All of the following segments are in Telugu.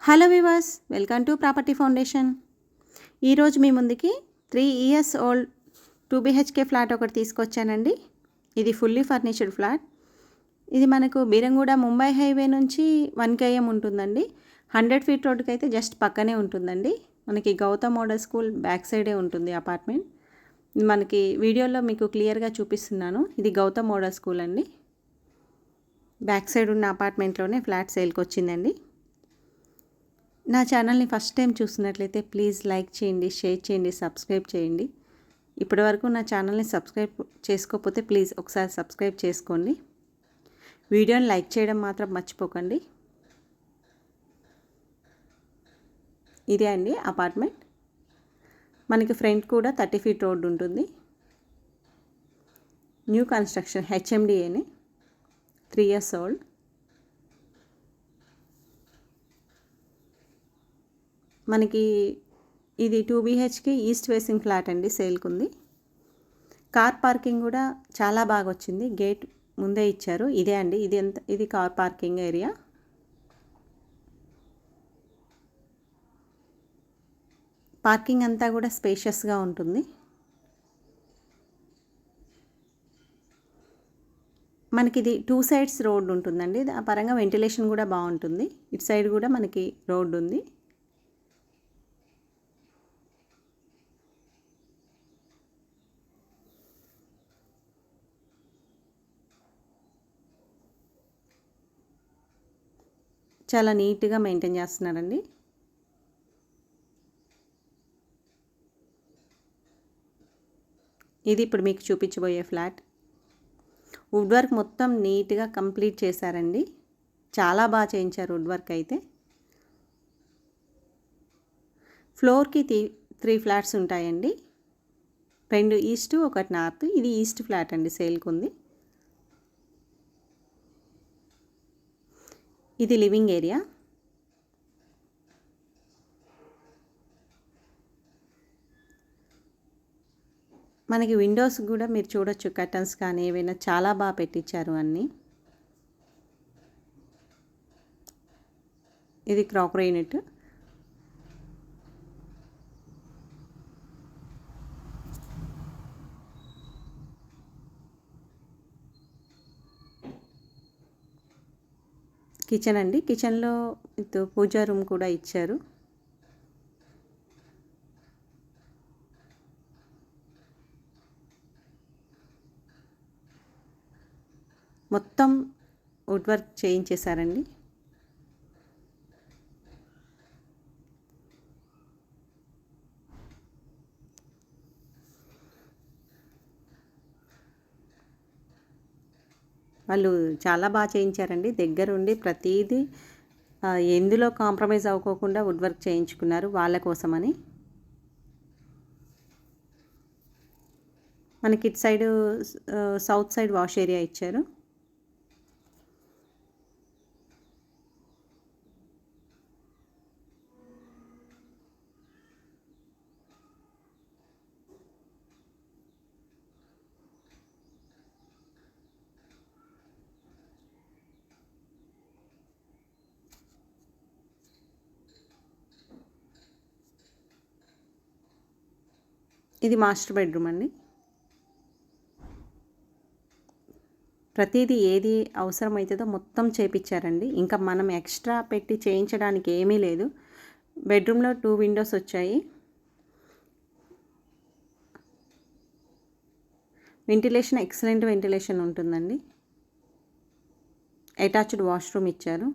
Hello viewers, welcome to property foundation. ఈరోజు మీ ముందుకి 3 ఇయర్స్ ఓల్డ్ 2 BHK ఫ్లాట్ ఒకటి తీసుకొచ్చానండి. ఇది ఫుల్లీ ఫర్నిష్డ్ ఫ్లాట్. ఇది మనకు బీరంగూడ ముంబై హైవే నుంచి 1 km ఉంటుందండి. 100 ఫీట్ రోడ్డుకి అయితే జస్ట్ పక్కనే ఉంటుందండి. మనకి గౌతమ్ మోడల్ స్కూల్ బ్యాక్ సైడే ఉంటుంది అపార్ట్మెంట్. మనకి వీడియోలో మీకు క్లియర్గా చూపిస్తున్నాను. ఇది గౌతమ్ మోడల్ స్కూల్ అండి. బ్యాక్ సైడ్ ఉన్న అపార్ట్మెంట్లోనే ఫ్లాట్ సేల్కి వచ్చిందండి. నా ఛానల్ని ఫస్ట్ టైం చూస్తున్నట్లయితే ప్లీజ్ లైక్ చేయండి, షేర్ చేయండి, సబ్స్క్రైబ్ చేయండి. ఇప్పటివరకు నా ఛానల్ని సబ్స్క్రైబ్ చేసుకోకపోతే ప్లీజ్ ఒకసారి సబ్స్క్రైబ్ చేసుకోండి. వీడియోని లైక్ చేయడం మాత్రం మర్చిపోకండి. ఇదే అండి అపార్ట్మెంట్. మనకి ఫ్రంట్ కూడా 30 ఫీట్ రోడ్ ఉంటుంది. న్యూ కన్స్ట్రక్షన్, HMDAని, 3 ఇయర్స్ ఓల్డ్. మనకి ఇది 2 BHK ఈస్ట్ ఫేసింగ్ ఫ్లాట్ అండి, సేల్కి ఉంది. కార్ పార్కింగ్ కూడా చాలా బాగా వచ్చింది. గేట్ ముందే ఇచ్చారు. ఇదే అండి, ఇది కార్ పార్కింగ్ ఏరియా. పార్కింగ్ అంతా కూడా స్పేషియస్గా ఉంటుంది. మనకి ఇది 2 సైడ్స్ రోడ్ ఉంటుందండి. ఆ పరంగా వెంటిలేషన్ కూడా బాగుంటుంది. ఇటు సైడ్ కూడా మనకి రోడ్డు ఉంది. చాలా నీట్గా మెయింటైన్ చేస్తున్నారండి. ఇది ఇప్పుడు మీకు చూపించబోయే ఫ్లాట్. వుడ్ వర్క్ మొత్తం నీట్గా కంప్లీట్ చేశారండి. చాలా బాగా చేయించారు వుడ్ వర్క్ అయితే. ఫ్లోర్కి 3 ఫ్లాట్స్ ఉంటాయండి. 2 ఈస్ట్, 1 నార్త్. ఇది ఈస్ట్ ఫ్లాట్ అండి, సేల్కి ఉంది. ఇది లివింగ్ ఏరియా. మనకి విండోస్ కూడా మీరు చూడొచ్చు, కర్టన్స్ కానీ ఏవైనా చాలా బాగా పెట్టించారు అన్నీ. ఇది క్రాకరీ యూనిట్. కిచెన్ అండి. కిచెన్లో పూజా రూమ్ కూడా ఇచ్చారు. మొత్తం వుడ్ వర్క్ చేయించేశారండి. వాళ్ళు చాలా బాగా చేయించారండి. దగ్గరుండి ప్రతిదీ ఎందులో కాంప్రమైజ్ అవ్వకోకుండా వుడ్ వర్క్ చేయించుకున్నారు వాళ్ళ కోసమని. మనకి ఇటు side south side wash area ఇచ్చారు. ఇది మాస్టర్ బెడ్రూమ్ అండి. ప్రతిదీ ఏది అవసరమవుతుందో మొత్తం చేపించారండి. ఇంకా మనం ఎక్స్ట్రా పెట్టి చేయించడానికి ఏమీ లేదు. బెడ్రూమ్లో 2 విండోస్ వచ్చాయి. వెంటిలేషన్ ఎక్సలెంట్ వెంటిలేషన్ ఉంటుందండి. అటాచ్డ్ వాష్రూమ్ ఇచ్చారు.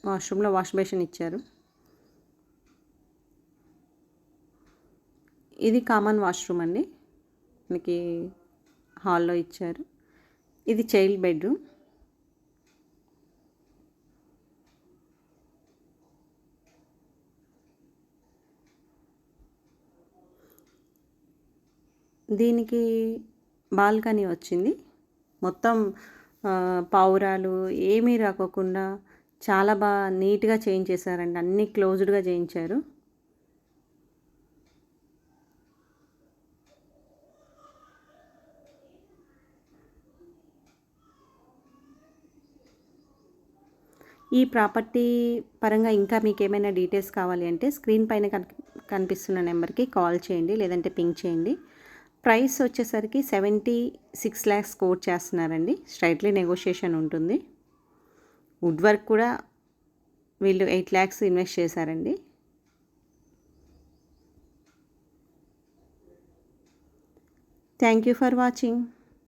వాష్రూమ్లో వాష్ బేసిన్ ఇచ్చారు. ఇది కామన్ వాష్రూమ్ అండి, మనకి హాల్లో ఇచ్చారు. ఇది చైల్డ్ బెడ్రూమ్. దీనికి బాల్కనీ వచ్చింది. మొత్తం పావురాలు ఏమీ రాకోకుండా చాలా బాగా నీట్గా చేయించేశారండి. అన్నీ క్లోజ్డ్గా చేయించారు. ఈ ప్రాపర్టీ పరంగా ఇంకా మీకు ఏమైనా డీటెయిల్స్ కావాలి అంటే స్క్రీన్ పైన కనిపిస్తున్న నెంబర్కి కాల్ చేయండి, లేదంటే పింక్ చేయండి. ప్రైస్ వచ్చేసరికి 76 lakhs కోట్ చేస్తున్నారండి. స్ట్రైట్లీ నెగోషియేషన్ ఉంటుంది. వుడ్ వర్క్ కూడా వీళ్ళు 8 lakhs ఇన్వెస్ట్ చేశారండి. Thank you for watching.